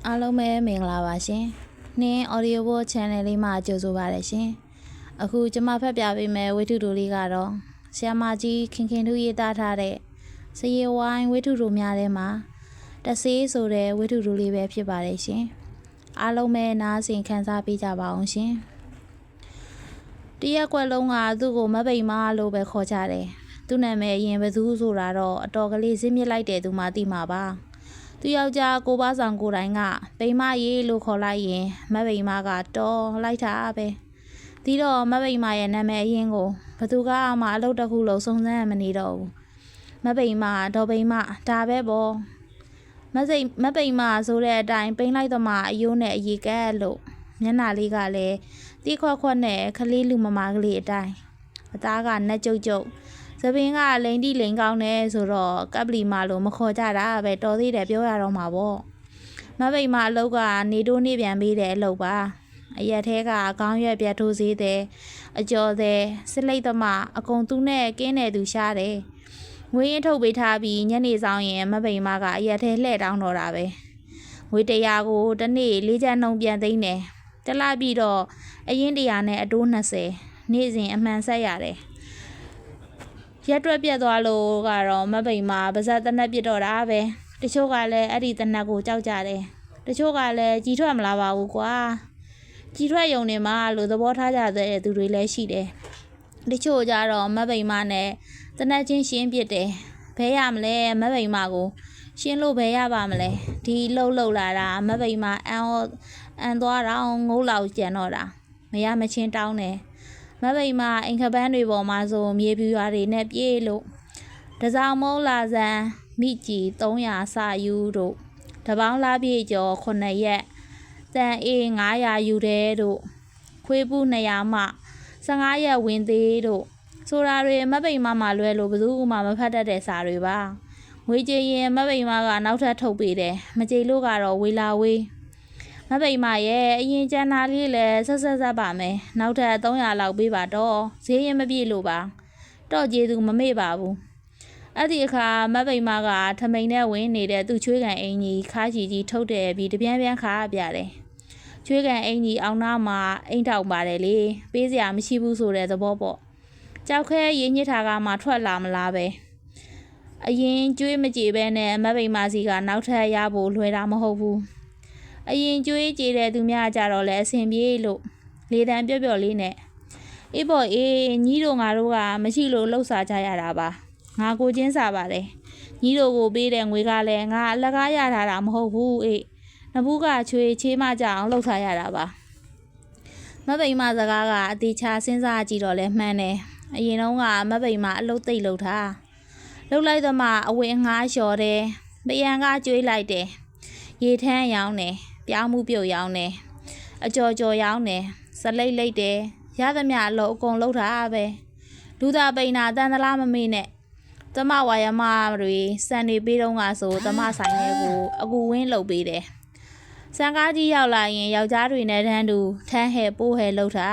အားလုံးပဲမင်္ဂလာပါရှင်။နှင်း Audio Book Channel လေးမှာကြိုဆိုပါရရှင်။အခုကျွန်မဖတ်ပြပေးမယ့်ဝိထုတိုလေးကတော့ဆရာမကြီးခင်ခင်တို့ရေးသားထားတဲ့စရေဝိုင်းဝိထုတိုများထဲမှာတဆေးဆိုတဲ့ဝိထုတိုလေးပဲဖြစ်ပါတယ်ရှင်။အားလုံးပဲနားဆင်ခံစားပေးကြပါအောင်ရှင်။တရက်ကွက်လုံးကသူ့ကိုမပိန်မလို့ပဲခေါ်ကြတယ်။သူ့နာမည်အရင်ဘသူဆိုတာတော့အတော်ကလေးဇင်းမြစ်လိုက်တဲ့သူမှသိမှာပါ။သူယောက်ျားကိုပါဆောင်ကိုတိုင်းကပိန်မရေးလို့ခေါ်လိုက်ရင်မပိန်မကတော်လိုက်တာပဲဒီတော့မပိန်မရဲ့နာမည်အရင်ကိုဘသူကမှအလုပ်တစ်ခုလုံးစုံစမ်းမနေတော့ဘူးမပိန်မဒေါ်ပိန်မဒါပဲပေါ့မပိန်မဆိုတဲ့အတိုင်းပိန်လိုက်တော့မှအယိုးနဲ့အရီကဲလို့မျက်နှာလေးကလည်းတီးခွက်ခွက်နဲ့ခလေးလူမမာကလေးအတိုင်းအသားကနက်ကြုတ်ကြုတ်သပင်ကလိန်တိလိန်ကောင်းနေဆိုတော့ကပ်ပလီမာလို့မခေါ်ကြတာပဲတော်သေးတယ်ပြောရတော့မှာပေါ့မပိန်မအလုပ်ကနေတိုးနေပြန်ပြီးတဲ့အလုပ်ပါအရက်ထဲကခေါင်းရွက်ပြတ်ထိုးသေးတယ်အကျော်သေးစစ်လိတ်သမားအကုန်သူနဲ့ကင်းနေသူရှားတယ်ငွေရင်ထုတ်ပေးထားပြီးညနေဆောင်ရင်မပိန်မကအရက်ထဲလှည့်တောင်းတော့တာပဲငွေ100ကိုတနေ့၄ချက်နှုံပြန်သိမ်းတယ်တလားပြီးတော့အရင်100နဲ့အတိုး20နေ့စဉ်အမှန်ဆက်ရတယ်ရက်တွက်ပြတ်သွားလို့ကတော့မပိန်မှာပါဇက်တနက်ပြစ်တော့တာပဲတချို့ကလည်းအဲ့ဒီတနက်ကိုကြောက်ကြတယ်တချို့ကလည်းကြီးထွက်မလာပါဘူးကွာကြီးထွက်ယုံနေမှလို့သဘောထားကြတဲ့သူတွေလည်းရှိတယ်တချို့ကြတော့မပိန်မနဲ့တနက်ချင်းရှင်းပြစ်တယ်ဘဲရမလဲမပိန်မကိုရှင်းလို့ဘဲရပါမလဲဒီလှုပ်လာတာမပိန်မအန်သွားတော့ငိုးလောက်ကျန်တော့တာမရမချင်းတောင်းတယ်မပိန်မအိမ်ခပန်းတွေပေါ်မှာဆိုမြေပြူရွာတွေနဲ့ပြေးလို့တစောင်းမုံလာစံမိကြီး300စာယူတို့တပေါင်းလားပြေကျော်9ရက်တန်အေး900ယူတယ်တို့ခွေးပူ200မှ15ရက်ဝင်သေးတို့ဆိုတာတွေမပိန်မလွဲလို့ဘယ်သူမှမဖတ်တတ်တဲ့စာတွေပါငွေကြေးရင်မပိန်မကနောက်ထပ်ထုတ်ပေးတယ်မကြေလို့ကတော့ဝေလာဝေးမပိန်မရဲ့အရင်ကျန်တာလေးလည်းဆက်ပါမယ်နောက်ထပ်300လောက်ပေးပါတော့ဈေးရင်မပြည့်လို့ပါတော့ကျေသူမမေ့ပါဘူးအဲ့ဒီအခါမပိန်မကထမိန်နဲ့ဝင်နေတဲ့သူ့ချွေးကန်အင်ကြီးခါချီကြီးထုတ်တယ်ပြီးတပြန်ခါပြတယ်ချွေးကန်အင်ကြီးအောင်နာမှာအိမ်ထောင်ပါတယ်လေပေးစရာမရှိဘူးဆိုတဲ့သဘောပေါ့ကြောက်ခဲရင်းညစ်ထားကမှထွက်လာမလားပဲအရင်ကျွေးမကြေပဲနဲ့မပိန်မစီကနောက်ထပ်ရဖို့လွယ်တာမဟုတ်ဘူးအရင်ကျွေးကြေတဲ့သူများကြတော့လဲအဆင်ပြေလို့လေတံပျော့လေးနဲ့အေးပေါ့အေးညီတို့ငါတို့ကမရှိလို့လှုပ်စားကြရတာပါငါကိုချင်းစားပါတယ်ညီတို့ကိုပေးတဲ့ငွေကလည်းငါအလကားရထားတာမဟုတ်ဘူးအေးနဘူးကချွေချေးမကြအောင်လှုပ်စားရတာပါမပိန်မစကားကအသေးချာစဉ်းစားကြည့်တော့လဲမှန်းတယ်အရင်တုန်းကမပိန်မအလုတ်သိပ်လှုပ်ထားလှုပ်လိုက်တော့မှအဝေးငှားလျှော်တယ်ပယံကကျွေးလိုက်တယ်ရေထမ်းရောင်းတယ်ပြောင်းမှုပြုတ်ရောင်းတယ်အကြော်ရောင်းတယ်စလိတ်လိုက်တယ်ရသမျှအလုံးအကုန်လှုပ်ထားပဲလူသားပိန်နာတန်သလားမမေ့နဲ့သမဝါယမတွေစံနေပေးတော့ကဆိုသမဆိုင်ရဲ့ကိုအကူဝင်းလှုပ်ပေးတယ်စံကားကြီးရောက်လာရင်ယောက်ျားတွေနဲ့တန်းတူထမ်းဟဲပိုးဟဲလှုပ်တာ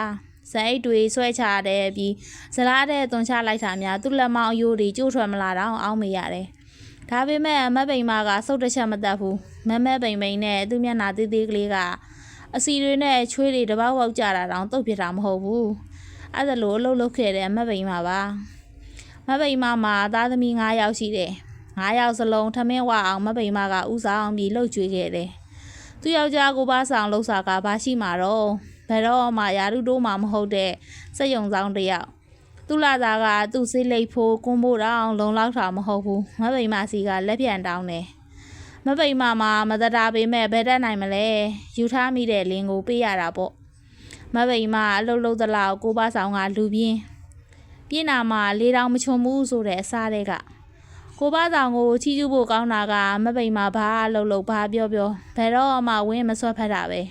စံအိတ်တွေဆွဲချတယ်ပြီးဇလားတဲ့သွန်ချလိုက်တာများသူ့လက်မောင်းအယိုးတွေကျိုးထွက်မလာတော့အောင်းမေရတယ်ဒါပေမဲ့မပိန်မကစုတ်တစ်ချက်မတတ်ဘူးမမဲပိန်နဲ့သူ့မျက်နှာသေးသေးကလေးကအစီတွေနဲ့ချွေးတွေတပေါက်ပေါက်ကြတာတောင်တုတ်ပြတာမဟုတ်ဘူးအဲ့ဒါလိုအလုပ်လုပ်ခဲ့တယ်မပိန်မပါမပိန်မမှာသားသမီး9ယောက်ရှိတယ်9ယောက်စလုံးထမင်းဝအောင်မပိန်မကဥစားအောင်ပြီးလှုပ်ကြွေးခဲ့တယ်သူယောက်ျားကိုပါဆောင်လှုပ်စာကဘာရှိမှာတော့ဘယ်တော့မှယာရုတိုးမှမဟုတ်တဲ့စက်ယုံဆောင်တယောက်သူ့လာသားကသူ့စိလိတ်ဖို့ကွန်းဖို့တော့လုံလောက်တာမဟုတ်ဘူးမပိန်မစီကလက်ပြန်တောင်းတယ်မပိန်မမှာမတတာပေမဲ့ဘယ်တတ်နိုင်မလဲယူထားမိတဲ့လင်းကိုပေးရတာပေါ့မပိန်မအလုတ်လုတ်သလောက်ကိုပါဆောင်ကလူပြင်းနာမှာလေးတောင်မချွန်ဘူးဆိုတဲ့အစားတွေကကိုပါဆောင်ကိုချီးကျူးဖို့ကောင်းတာကမပိန်မဘာလှုပ်ဘာပြောဘယ်တော့မှဝင်းမဆွတ်ဖက်တာပဲ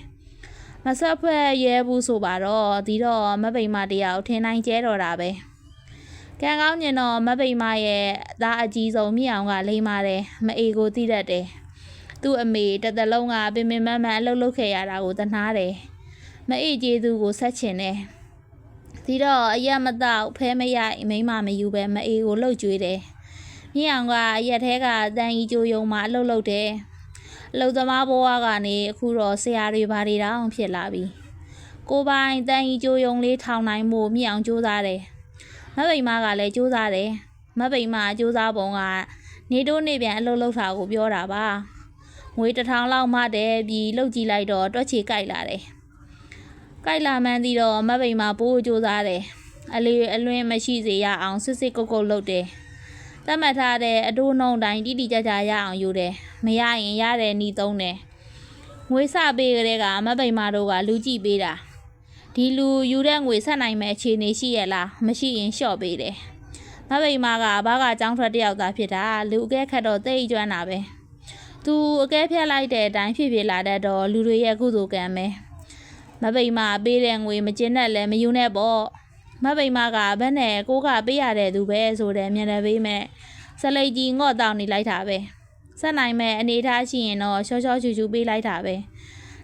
မဆွတ်ဖက်ရဲဘူးဆိုပါတော့ဒီတော့မပိန်မတယောက်ထင်းနိုင်ကျဲတော့တာပဲကံကောင်းညင်တော့မပိန်မရဲ့သားအကြီးဆုံးမြင့်အောင်ကလိမ့်ပါတယ်မအေကိုသိတတ်တယ်သူ့အမေတသက်လုံးကပင်မအလုပ်လုပ်ခဲ့ရတာကိုတနာတယ်မအေကျေးသူကိုဆက်ချင်တယ်ဒီတော့အရက်မတော့ဖဲမရိုက်မိမမယူပဲမအေကိုလှုပ်ကြွေးတယ်မြင့်အောင်ကအရက်ထဲကတန်ကြီးကြိုးယုံမှာအလုပ်လုပ်တယ် လုံသမားဘဝကနေအခုတော့ဆရာတွေဘာတွေတောင်ဖြစ်လာပြီကိုပိုင်တန်ကြီးကြိုးယုံလေးထောင်နိုင်မှုမြင့်အောင်ကြိုးစားတယ်မဗိမာကလည်းကြိုးစားတယ်မဗိမာကြိုးစားပုံကနေတိုးနေပြန်အလုပ်လုပ်တာကိုပြောတာပါငွေ1000လောက်မှတဲ့ပြီးလှုပ်ကြည့်လိုက်တော့တွက်ချေကြိုက်လာတယ်ကြိုက်လာမှန်းသိတော့မဗိမာပိုးကြိုးစားတယ်အလေးအလွင်မရှိစေရအောင်စစ်စစ်ကုတ်ကုတ်လုပ်တယ်တတ်မှတ်ထားတဲ့အတိုးနှုံတိုင်းတိတိကျကျရအောင်ယူတယ်မရရင်ရတဲ့နီးသုံးတယ်ငွေစပေးကြတဲ့ကမဗိမာတို့ကလူကြည့်ပေးတာဒီလူယူတဲ့ငွေဆက်နိုင်မဲ့အခြေအနေရှိရလားမရှိရင်လျှော့ပေးတယ်မဗိမာကဘာကចောင်းထွက်တယောက်သားဖြစ်တာလူအကဲခတ်တော့တိတ်ကျွမ်းတာပဲသူအကဲဖြတ်လိုက်တဲ့အတိုင်းဖြစ်လာတတ်တော့လူတွေရဲ့ကုသိုလ်ကံပဲမဗိမာပေးတဲ့ငွေမကျင်းနဲ့လည်းမယူနဲ့ပေါ့မဗိမာကဘယ်နဲ့ကိုကပေးရတဲ့သူပဲဆိုတဲ့မြန်တယ်ပေးမဲ့စလိတ်ကြီးငော့တောင်းနေလိုက်တာပဲဆက်နိုင်မဲ့အနေထားရှိရင်တော့ရှော့ရှော့ချူချူပေးလိုက်တာပဲ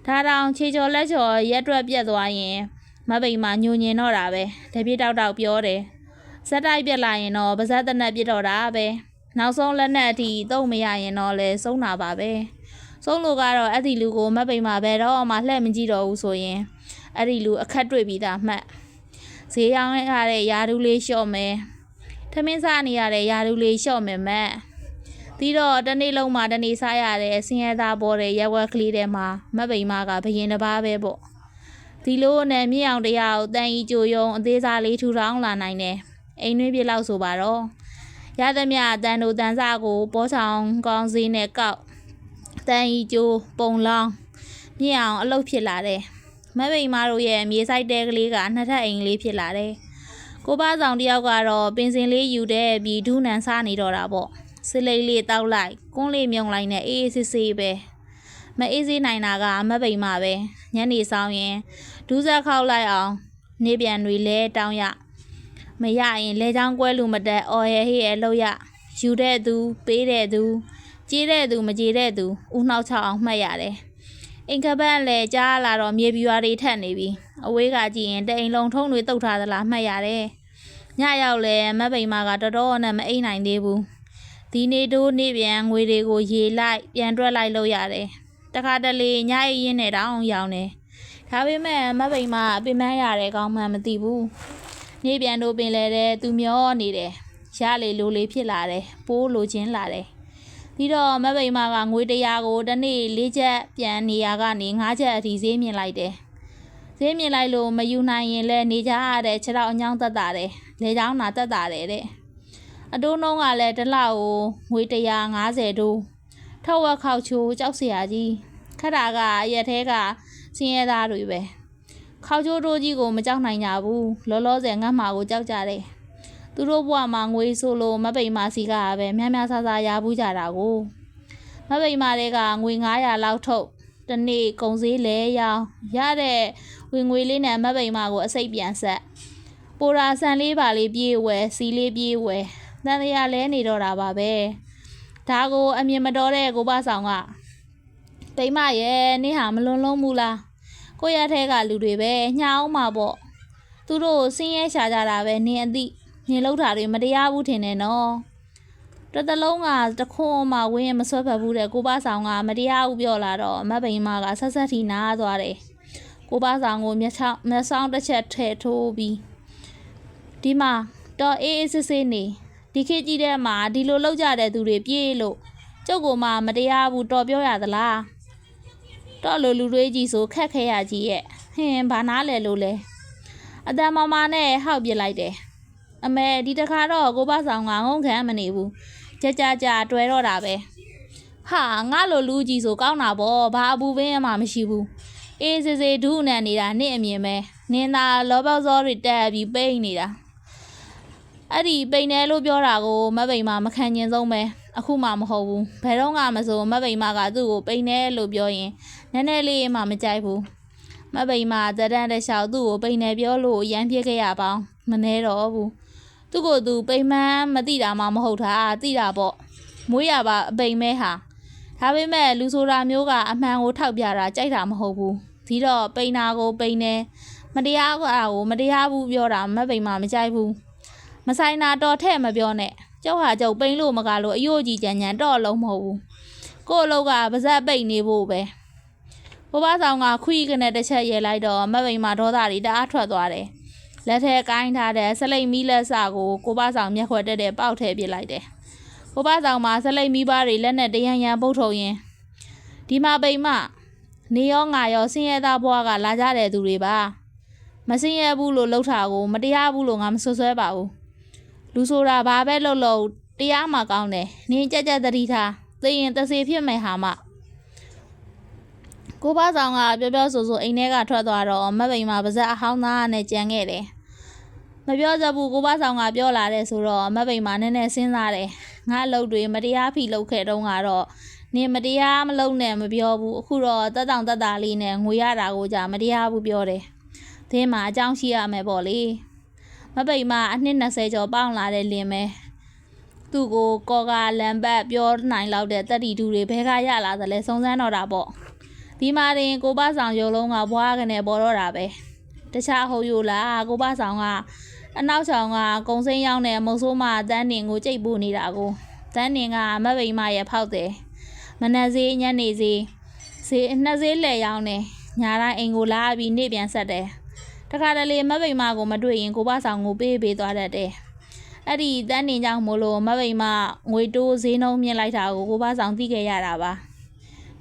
ဒါတောင်ခြေချော်လက်ချော်ရက်တွက်ပြက်သွားရင်မဗိမာညိုညင်တော့တာပဲတပြည့်တောက်တောက်ပြောတယ်ဇက်တိုက်ပြက်လာရင်တော့ပါဇက်တနက်ပြစ်တော့တာပဲနောက်ဆုံးလက်နဲ့အထိသုံးမရရင်တော့လဲဆုံးတာပါပဲဆုံးလို့ကတော့အဲ့ဒီလူကိုမဗိမာပဲတော့မှလှည့်မကြည့်တော့ဘူးဆိုရင်အဲ့ဒီလူအခက်တွေ့ပြီးသားမှတ်ဈေးရောင်းရတဲ့ယာဒူးလေးလျှော့မယ်ထမင်းစားနေရတဲ့ယာဒူးလေးလျှော့မယ်မှတ်ပြီးတော့တနေ့လုံးမှတနေ့စားရတဲ့ဆင်းရဲသားပေါ်တဲ့ရက်ဝက်ကလေးထဲမှာမဗိမာကဘယင်တစ်ပါးပဲပေါ့ဒီလိုနဲ့မြေအောင်တရားကိုတန်ကြီးကြိုယုံအသေးစားလေးထူထောင်လာနိုင်တယ်အိမ်နှွေးပြလောက်ဆိုပါတော့ရသမျှတန်တို့တန်စားကိုပေါ်ဆောင်ကောင်းစည်းနဲ့ကောက်တန်ကြီးကြိုပုံလောင်းမြေအောင်အလုပ်ဖြစ်လာတယ်မဗိမာတို့ရဲ့မြေဆိုင်တဲကလေးကနှစ်ထပ်အိမ်လေးဖြစ်လာတယ်ကိုပါဆောင်တယောက်ကတော့ပင်စင်လေးယူတဲ့ပြီးဒူးနန်စားနေတော့တာပေါ့စစ်လိတ်လေးတောက်လိုက်ကွန်းလေးမြုံလိုက်နဲ့အေးအေးဆေးဆေးပဲမအေးစေးနိုင်တာကမဗိမာပဲညနေဆောင်ရင်ဒူးဆက်ခောက်လိုက်အောင်နေပြန်တွေလဲတောင်းရမရရင်လဲချောင်းကွဲလူမတက်အော်ဟဲဟေးရဲ့လှုပ်ရယူတဲ့သူပေးတဲ့သူကြေးတဲ့သူမကြေးတဲ့သူဦးနှောက်ချအောင်မှတ်ရတယ်အိမ်ကပတ်လည်းကြားလာတော့မြေပြူရွာတွေထက်နေပြီအဝေးကကြည့်ရင်တအိမ်လုံးထုံးတွေတုတ်ထားသလားမှတ်ရတယ်ညရောက်လဲမဗိမာကတော်တော်နဲ့မအိမ်နိုင်သေးဘူးဒီနေ့တို့နေ့ပြန်ငွေတွေကိုရေလိုက်ပြန်တွက်လိုက်လို့ရတယ်တခါတလေညအိရင်နဲ့တောင်ရောင်းတယ်ဒါပေမဲ့မဗိမာအပင်မရတယ်ကောင်းမှမသိဘူးနေ့ပြန်တို့ပင်လဲတဲ့သူမျောနေတယ်ရလေလိုလေးဖြစ်လာတယ်ပိုးလိုချင်းလာတယ်ပြီးတော့မဗိမာကငွေ100ကိုတစ်နေ့4ချက်ပြန်နေရကနေ5ချက်အထိဈေးမြင်လိုက်တယ်ဈေးမြင်လိုက်လို့မယူနိုင်ရင်လည်းနေကြရတဲ့ခြေထောက်အညောင်းတက်တာတယ်လေချောင်းနာတက်တာတယ်တဲ့အတိုးနှုံးကလည်းတစ်လောက်ကိုငွေ150တိုးထောက်ဝက်ခောက်ချိုးကြောက်เสียကြီးခက်တာကရက်သေးကစင်းရဲသားတွေပဲခောက်ချိုးတိုးကြီးကိုမကြောက်နိုင်ကြဘူးလောလောဆယ်ငတ်မှာကိုကြောက်ကြတယ်သူတို့ဘဝမှာငွေဆိုလို့မဗိမာစီကပဲများများဆဆရဘူးကြတာကိုမဗိမာတွေကငွေ900လောက်ထုတ်တနေ့ကုန်စည်လဲရောင်းရတဲ့ဝင်ငွေလေးနဲ့မဗိမာကိုအစိတ်ပြန်ဆက်ပိုရာဆန်လေးပါလေးပြေးဝယ်စီလေးပြေးဝယ်တန်တရားလဲနေတော့တာပါပဲဒါကိုအမြင်မတော်တဲ့ကိုပါဆောင်ကဗိမာရဲ့နေဟာမလွန်လုံးဘူးလားကိုရထဲကလူတွေပဲညှာအောင်မှာပေါ့သူတို့စင်းရဲရှာကြတာပဲနင်အသိနင်လောက်တာတွေမတရားဘူးထင်တယ်နော်တတလုံးကတခွန်းမှဝင်းရင်မဆွဲဖက်ဘူးတဲ့ကိုပါဆောင်ကမတရားဘူးပြောလာတော့မဗိမာကဆက်ဆက်ထီနားသွားတယ်ကိုပါဆောင်ကိုမျက်စောင်းတစ်ချက်ထဲထိုးပြီးဒီမှာတော့အေးအေးဆေးဆေးနေဒီခေတ်ကြီးထဲမှာဒီလိုလောက်ကြတဲ့သူတွေပြေးလို့ကျုပ်ကမှမတရားဘူးတော်ပြောရသလားတော့လိုလူတွေကြီးဆိုခက်ခဲရကြီးရဲ့ဟင်းဘာနာလဲလို့လဲအတန်မမနဲ့ဟောက်ပြစ်လိုက်တယ်အမေဒီတခါတော့ကိုပါဆောင်ကငုံခံမနေဘူးကြတွဲတော့တာပဲဟာငါလိုလူကြီးဆိုကောင်းတာပေါ့ဘာအပူပင်းမှမရှိဘူးအေးစေဒူးနဲ့နေတာနင့်အမြင်ပဲနင်းသာလောပေါဇောတွေတက်ပြီးပိတ်နေတာအဲ့ဒီပိန်တယ်လို့ပြောတာကိုမဗိမာမခံကျင်ဆုံးပဲအခုမှမဟုတ်ဘူးဘယ်တော့မှမဆိုမဗိမာကသူ့ကိုပိန်တယ်လို့ပြောရင်နည်းနည်းလေးမှမကြိုက်ဘူးမဗိမာဇဒန်တလျှောက်သူ့ကိုပိန်တယ်ပြောလို့ရမ်းပြစ်ခဲ့ရပေါင်းမနေတော့ဘူးသူ့ကိုသူပိန်မှန်းမသိတာမှမဟုတ်တာသိတာပေါ့မွေးရပါအပိန်မဲဟာဒါပေမဲ့လူဆိုတာမျိုးကအမှန်ကိုထောက်ပြတာကြိုက်တာမဟုတ်ဘူးဒီတော့ပိန်နာကိုပိန်တယ်မတရားကိုမတရားဘူးပြောတာမဗိမာမကြိုက်ဘူးမဆိုင်တာတော်ထဲ့မပြောနဲ့ကျုပ်ဟာကျုပ်ပိန်လို့မကလို့အယို့ကြီးကြံတော့လုံးမဟုတ်ဘူး ကို့အလုပ်ကပါဇက်ပိတ်နေဖို့ပဲကိုဘဆောင်ကခွီးကနေတစ်ချက်ရဲလိုက်တော့မပိန်မှာဒေါသတွေတအားထွက်သွားတယ်လက်ထဲကိုင်းထားတဲ့ဆလိတ်မီးလက်စကိုဘဆောင်မျက်ခွက်တက်တဲ့ပေါက်ထဲပစ်လိုက်တယ်ကိုဘဆောင်မှာဆလိတ်မီးပါးတွေလက်နဲ့တရံရံပုတ်ထုတ်ရင်ဒီမှာပိန်မနေရောငါရောဆင်းရဲသားဘွားကလာကြတဲ့သူတွေပါမဆင်းရဲဘူးလို့လှုပ်တာကိုမတရားဘူးလို့ငါမဆွဆွဲပါဘူးလူဆိုတာဘာပဲလှုပ်လို့တရားမှကောင်းတယ်နင်းကြက်ကြက်သတိထားသိရင်တစေဖြစ်မယ်ဟာမကိုဘဆောင်ကပြောဆိုအိမ်ထဲကထွက်သွားတော့မပိန်မှာပါဇက်အဟောင်းသားနဲ့ကြံခဲ့တယ်မပြောကြဘူးကိုဘဆောင်ကပြောလာတယ်ဆိုတော့မပိန်မှာနည်းနည်းစဉ်းစားတယ်ငါအလုပ်တွေမတရားဖိလုပ်ခဲ့တုန်းကတော့နင်မတရားမလုပ်နဲ့မပြောဘူးအခုတော့တက်တောင်တက်တာလေးနဲ့ငွေရတာကိုကြာမတရားဘူးပြောတယ်သင်မှာအကြောင်းရှိရမယ်ပေါ့လေမပိန်မှာအနှစ်20ကျော်ပေါင်းလာတဲ့လင်ပဲသူ့ကိုကော်ကလမ်ဘတ်ပြောနိုင်လောက်တဲ့တက်တီတူတွေဘဲကရလာသလဲစုံစမ်းတော့တာပေါ့ဒီမှာတင်ကိုဘဆောင်ရုံလုံးကဘွားကနေပေါ်တော့တာပဲတခြားဟုတ်ယူလားကိုဘဆောင်ကအနောက်ဆောင်ကကုံစိမ်းရောက်တဲ့မုတ်ဆိုးမတန်းတင်ကိုကြိတ်ပူနေတာကိုတန်းတင်ကမပိန်မရဲ့ဖောက်တယ်မနက်စေးညနေစေးနှစ်စေးလဲရောက်နေညာတိုင်းအိမ်ကိုလာပြီးနေပြန်ဆက်တယ်တခါတလေမပိန်မကိုမတွေ့ရင်ကိုဘဆောင်ကိုပေးသွားတတ်တယ်အဲ့ဒီတန်းတင်ကြောင့်မို့လို့မပိန်မငွေတိုးဈေးနှုန်းမြင့်လိုက်တာကိုကိုဘဆောင်သိခဲ့ရတာပါ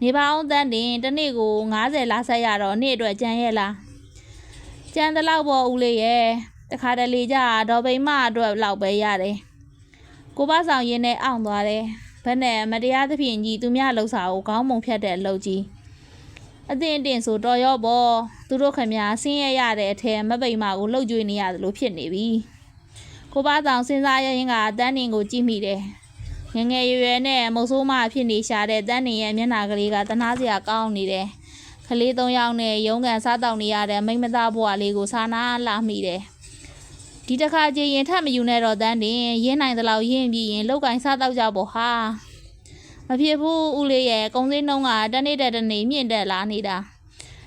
နေပါအောင်တန်းတင်တစ်နေ့ကို90လားဆက်ရတော့နေ့အတွက်ကြံရဲ့လားကြံတဲ့လောက်ပေါ်ဦးလေးရဲ့တခါတလေကြဒေါ်ပိန်မအတွက်လောက်ပဲရတယ်ကိုဘဆောင်ရင်းနဲ့အောင်သွားတယ်ဘယ်နဲ့မတရားသဖြင့်ကြီးသူများလှုပ်စာကိုခေါင်းမုံဖြတ်တဲ့အလုပ်ကြီးအတင်းတင်ဆိုတော်ရောပေါ်သူတို့ခင်ဗျာဆင်းရဲရတဲ့အထက်မပိန်မကိုလှုပ်ကြွေးနေရတယ်လို့ဖြစ်နေပြီကိုဘဆောင်စဉ်းစားရင်းကတန်းတင်ကိုကြည့်မိတယ်ငငယ်ရွယ်နဲ့မုတ်ဆိုးမဖြစ်နေရှာတဲ့တန်းတင်ရဲ့မျက်နှာကလေးကတနာစရာကောင်းနေတယ်ကလေး3ယောက်နဲ့ရုံးကန်စားတောက်နေရတဲ့မိမသားဘွားလေးကိုစာနာလာမိတယ်ဒီတစ်ခါကြရင်ထပ်မယူနဲ့တော့တန်းတင်ရင်းနိုင်သလောက်ရင်းပြီးရင်လောက်ကင်စားတောက်ကြပေါ့ဟာမဖြစ်ဘူးဦးလေးရဲ့ကုံစင်းနှုံးကတနေ့တက်တနေ့မြင့်တက်လာနေတာ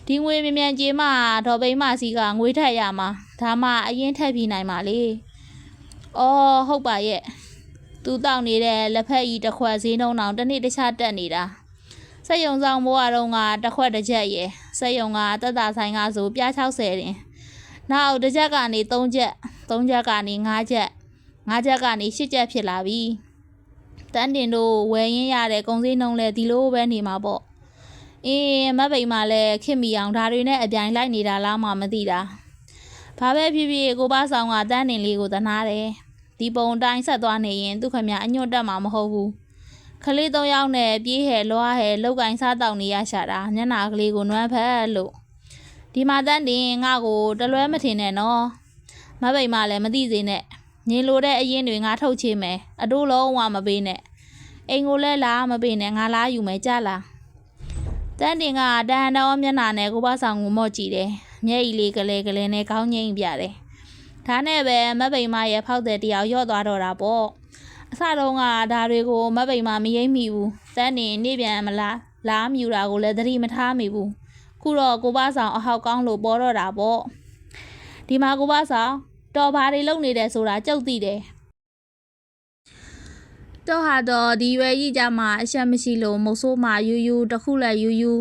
ဒီငွေမြန်ကြေးမှဒေါ်ပိန်မစီကငွေထက်ရမှာဒါမှအရင်ထက်ပြီးနိုင်ပါလေအော်ဟုတ်ပါရဲ့သူတောက်နေတဲ့လက်ဖက်ကြီးတစ်ခွက်ဈေးနှုန်းအောင်တနေ့တခြားတက်နေတာစက်ယုံဆောင်ဘွားတော့ကတစ်ခွက်တစ်ချက်ရယ်စက်ယုံကတက်တာဆိုင်ကဆိုပြား60တင်နောက်တစ်ချက်ကနေ3ချက်3ချက်ကနေ5ချက်5ချက်ကနေ8ချက်ဖြစ်လာပြီတန်းတင်တို့ဝယ်ရင်းရတဲ့ကုန်စည်နှုန်းလဲဒီလိုပဲနေမှာပေါ့အေးမပိန်မှလည်းခင်မီအောင်ဒါတွေနဲ့အပြိုင်လိုက်နေတာလားမှမသိတာဘာပဲဖြစ်ဖြစ်ကိုဘဆောင်ကတန်းတင်လေးကိုသနာတယ်ဒီပုံတိုင်းဆက်သွားနေရင်သူခင်ဗျအညွတ်တက်မှာမဟုတ်ဘူးခလေး3ယောက်နဲ့ပြေးဟဲလွားဟဲလောက်ကင်စားတောက်နေရရှာတာညနာကလေးကိုနွမ်းဖက်လို့ဒီမှာတန်းတင်ငါ့ကိုတလွဲမထင်နဲ့နော်မပိန်မှလည်းမသိစေနဲ့ညင်လိုတဲ့အရင်တွေငါထုတ်ချေမယ်အတိုးလုံးဝမပေးနဲ့အိမ်ကိုလည်းလာမပေးနဲ့ငါလာယူမယ်ကြလားတန်းတင်ကတန်တော်မျက်နှာနဲ့ကိုဘဆောင်ကိုမော့ကြည့်တယ်မျက်ရည်လေးကလေးနဲ့ခေါင်းငိမ့်ပြတယ်ဒါနဲ့ပဲမပိန်မရဲ့ဖောက်တဲ့တယောက်ရော့သွားတော့တာပေါ့အစတုန်းကဒါတွေကိုမပိန်မမရိပ်မိဘူးတန်းတင်နေပြန်မလားမြူတာကိုလည်းသတိမထားမိဘူးခုတော့ကိုဘဆောင်အဟောက်ကောင်းလို့ပေါ်တော့တာပေါ့ဒီမှာကိုဘဆောင်တော်ဘာတွေလုပ်နေတယ်ဆိုတာကြုတ်သိတယ်တော့ဟာတော့ဒီရွယ်ကြီးကြမှာအရှက်မရှိလို့မုတ်ဆိုးမှာယူတခုလည်းယူ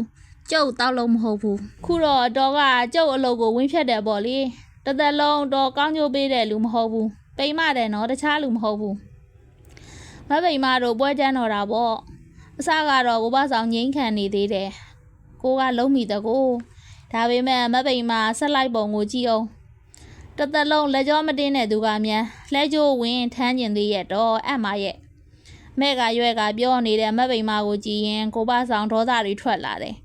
ကျုပ်တောက်လို့မဟုတ်ဘူးခုတော့တော်ကကျုပ်အလုပ်ကိုဝင်းဖြတ်တယ်ပေါ့လေတသက်လုံးတော့ကောင်းကျိုးပေးတဲ့လူမဟုတ်ဘူးပိန်မတယ်နော်တခြားလူမဟုတ်ဘူးမပိန်မတို့ပွဲချမ်းတော်တာပေါ့အစကတော့ကိုဘဆောင်ငိမ့်ခံနေသေးတယ်ကိုကလုံးမိတကိုဒါပေမဲ့မပိန်မဆက်လိုက်ပုံကိုကြည့်အောင်တသက်လုံးလက်ကြောမတင်းတဲ့သူကမြန်လှဲကြိုးဝင်ထမ်းကျင်သေးရဲ့တော့အမရဲ့မဲ့ကရွက်ကပြောနေတဲ့မပိန်မကိုကြည့်ရင်ကိုဘဆောင်ဒေါသတွေထွက်လာတယ်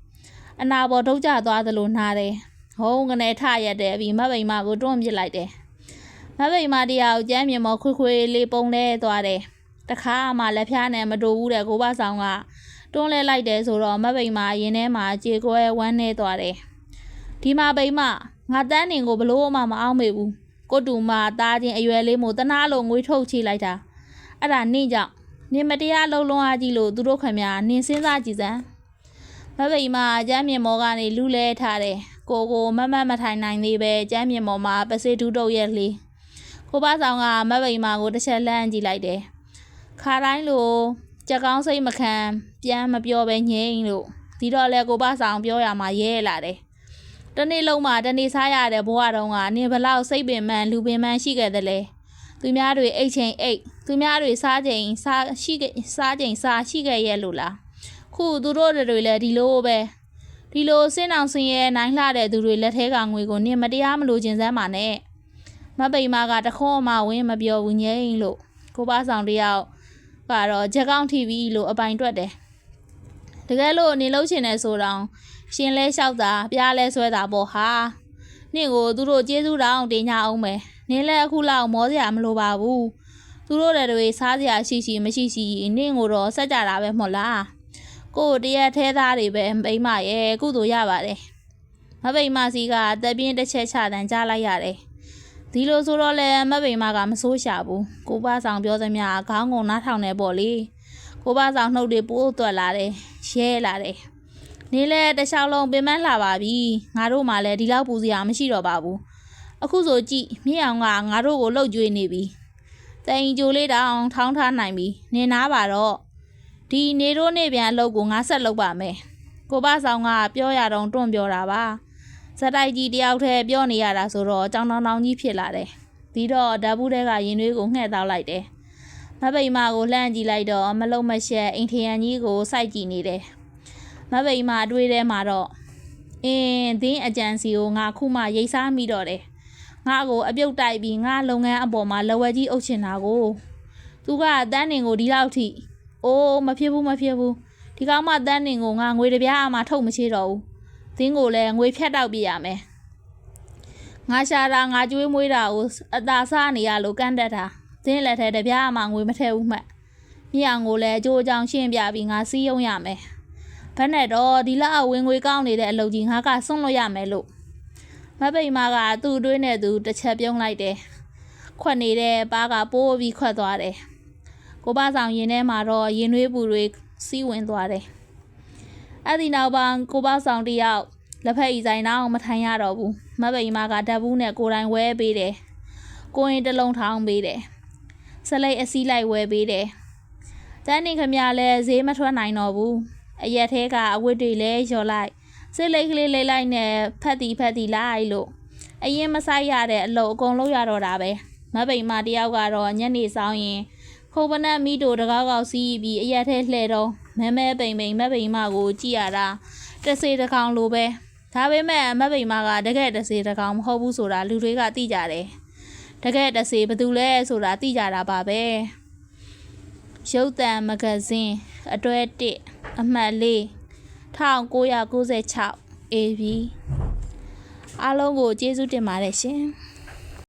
အနာပေါ်ဒုတ်ကျသွားသလိုနှားတယ်ဟုံးကနေထရက်တယ်ပြီးမပိန်မကိုတွန်းပစ်လိုက်တယ်မပိန်မတရားကိုကျမ်းမြင်မောခွေလေးပုံလဲသွားတယ်တခါမှလက်ဖျားနဲ့မတူဘူးတဲ့ကိုဘဆောင်ကတွန်းလဲလိုက်တယ်ဆိုတော့မပိန်မရင်ထဲမှာကြေကွဲဝမ်းနေသွားတယ်ဒီမှာပိန်မငါတန်းနေကိုဘလို့မှမအောင်မေဘူးကိုတူမသားချင်းအရွယ်လေးမို့တနာလို့ငွေထုတ်ချလိုက်တာအဲ့ဒါနင့်ကြောင့်နင်မတရားလုံးလုံးအားကြီးလို့သူတို့ခင်ဗျာနင်စဉ်းစားကြည့်စမ်းမပိန်မကျမ်းမြင်မောကနေလူလဲထားတယ်ကိုမမထိုင်နိုင်သေးပဲကျမ်းမြင်မောမှာပစေတူတုတ်ရဲ့လေကိုဘဆောင်ကမပိန်မကိုတစ်ချက်လှမ်းကြည့်လိုက်တယ်ခါတိုင်းလို ချက်ကောင်းစိတ်မခံပြန်မပြောပဲငြိမ်လို့ဒီတော့လဲကိုဘဆောင်ပြောရမှာရဲလာတယ်တနေ့လုံးမှာတနေ့စားရတဲ့ဘဝတုန်းကနင်ဘလောက်စိတ်ပင်ပန်းလူပင်ပန်းရှိခဲ့တယ်လေသူများတွေအိတ်ချိန်အိတ်သူများတွေစားချိန်စားချိန်စားရှိခဲ့ရဲ့လို့လားခုသူတို့တွေလည်းဒီလိုပဲဒီလိုစင်းအောင်စင်းရဲနိုင်လှတဲ့သူတွေလက်ထဲကငွေကိုနင်မတရားမလို့ခြင်းစမ်းပါနဲ့မပိမာကတခေါမှဝင်းမပြောဘူးငြိမ်လို့ကိုဘဆောင်တယောက်ကတော့ချက်ကောင်းထီပြီးလို့အပိုင်တွက်တယ်တကယ်လို့နင်လှုပ်ချင်တယ်ဆိုတော့ရှင်လဲလျှောက်တာပြားလဲဆွဲတာပေါ့ဟာနင့်ကိုသူတို့ကျေးဇူးတောင်းတင်ကြအောင်မယ်နင်လည်းအခုလောက်မောစရာမလိုပါဘူးသူတို့တွေစားစရာရှိမရှိနင့်ကိုတော့ဆက်ကြတာပဲမဟုတ်လားကိုတရက်ထဲသားတွေပဲမိမရဲ့ကုသိုလ်ရပါတယ်မပိမစီကတက်ပြင်းတစ်ချက်ချတန်ကြားလိုက်ရတယ်ဒီလိုဆိုတော့လဲမပိမကမစိုးရှာဘူးကိုဘဆောင်ပြောသမျှခေါင်းကုန်နားထောင်နေပေါ့လေကိုဘဆောင်နှုတ်တွေပိုးသွက်လာတယ်ရဲလာတယ်နေလဲတခြားလုံးပင်ပန်းလာပါပြီငါတို့မှလည်းဒီလောက်ပူစရာမရှိတော့ပါဘူးအခုဆိုကြည့်မြင့်အောင်ကငါတို့ကိုလှုပ်ကြွေးနေပြီတိုင်ကြိုလေးတောင်ထောင်းထားနိုင်ပြီနေနာပါတော့ဒီနေတို့နေပြန်အလုပ်ကိုငါဆက်လုပ်ပါမယ်ကိုဘဆောင်ကပြောရတော့တွန့်ပြောတာပါဇက်တိုက်ကြီးတယောက်တည်းပြောနေရတာဆိုတော့ကြောင်တောင်ကြီးဖြစ်လာတယ်ပြီးတော့ဓာတ်ဘူးတဲကရင်သွေးကိုငှဲ့တောက်လိုက်တယ်မပိမာကိုလှမ်းကြည့်လိုက်တော့မလုံးမရှက်အိမ်ထရန်ကြီးကိုစိုက်ကြည့်နေတယ်မပိမာအတွေးထဲမှာတော့ဒင်းအကြံစီကိုငါခုမှရိတ်စားမိတော့တယ်ငါကိုအပြုတ်တိုက်ပြီးငါလုပ်ငန်းအပေါ်မှာလဝက်ကြီးအုပ်ချင်တာကိုသူကတန်းနေကိုဒီလောက်ထိမဖြစ်ဘူးဒီကောင်မတန်းနေကိုငါငွေတပြားအမှထုတ်မချေတော့ဘူးသင်းကိုလည်းငွေဖြတ်တောက်ပြရမယ်ငါရှာတာငါကျွေးမွေးတာကိုအသာစားနေရလို့ကန့်တက်တာသင်းလက်ထဲတပြားအမှငွေမထည့်ဘူးမှတ်မြေအောင်ကိုလည်းအကျိုးအကြောင်းရှင်းပြပြီးငါစီးရုံရမယ်ဘယ်နဲ့တော့ဒီလောက်အဝင်ငွေကောင်းနေတဲ့အလုပ်ကြီးငါကစွန့်လို့ရမယ်လို့မပိမာကသူ့အတွင်းနဲ့သူတစ်ချက်ပြုံးလိုက်တယ်ခွက်နေတဲ့ပါးကပိုးပြီးခွက်သွားတယ်ကိုဘဆောင်ရင်ထဲမှာတော့ရင်နှွေးပူတွေစီးဝင်သွားတယ်အဲ့ဒီနောက်ပိုင်းကိုဘဆောင်တယောက်လက်ဖက်ဤဆိုင်တော့မထိုင်ရတော့ဘူးမပိမာကဓာတ်ဘူးနဲ့ကိုယ်တိုင်ဝဲပေးတယ်ကိုရင်တစ်လုံးထောင်းပေးတယ်စလိတ်အစည်းလိုက်ဝဲပေးတယ်တန်းနေခမလည်းဈေးမထွက်နိုင်တော့ဘူးအရက်ထဲကအဝတ်တွေလဲလျော်လိုက်စိတ်လိတ်ကလေးလိတ်လိုက်နဲ့ဖက်တီလိုက်လို့အရင်မဆိုင်ရတဲ့အလုပ်အကုန်လုပ်ရတော့တာပဲမပိမာတယောက်ကတော့ညနေဆောင်ရင်ခုံပနက်မီတိုတကောက်စီးပြီးအရက်ထဲလှဲတော့မဲပိန်မပိမာကိုကြည့်ရတာတစေတကောင်လိုပဲဒါပေမဲ့မပိမာကတကယ်တစေတကောင်မဟုတ်ဘူးဆိုတာလူတွေကသိကြတယ်တကယ်တစေဘယ်သူလဲဆိုတာသိကြတာပါပဲရုပ်သံမဂ္ဂဇင်းအတွဲ1အမှတ်4 1996 AB အားလုံးကိုကျေးဇူးတင်ပါတယ်ရှင်